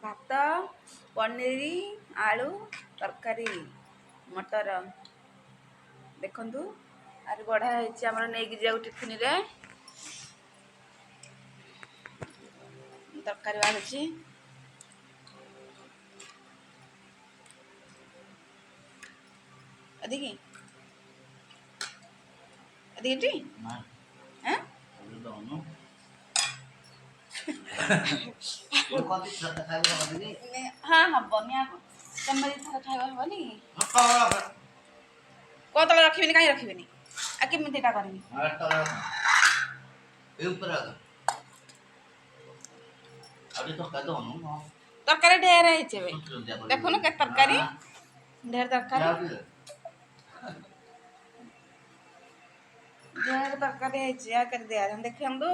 भात पनीर आलू तरकारी मटर देखंतु आरे बढ़िया है आमर नहीं जाऊ टिफिन रे तरकारी बाहरी अधिकी अधिकी हाँ हाँ हबनी आग तमें थर खाइबा हबनी को तले रखिबिनी कहीं रखिबिनी आ केमितिटा करबी तरकारी ढेर है देखो के तरकारी ढेर तरकारी ढेर तरकारी है कर दिया देखंदु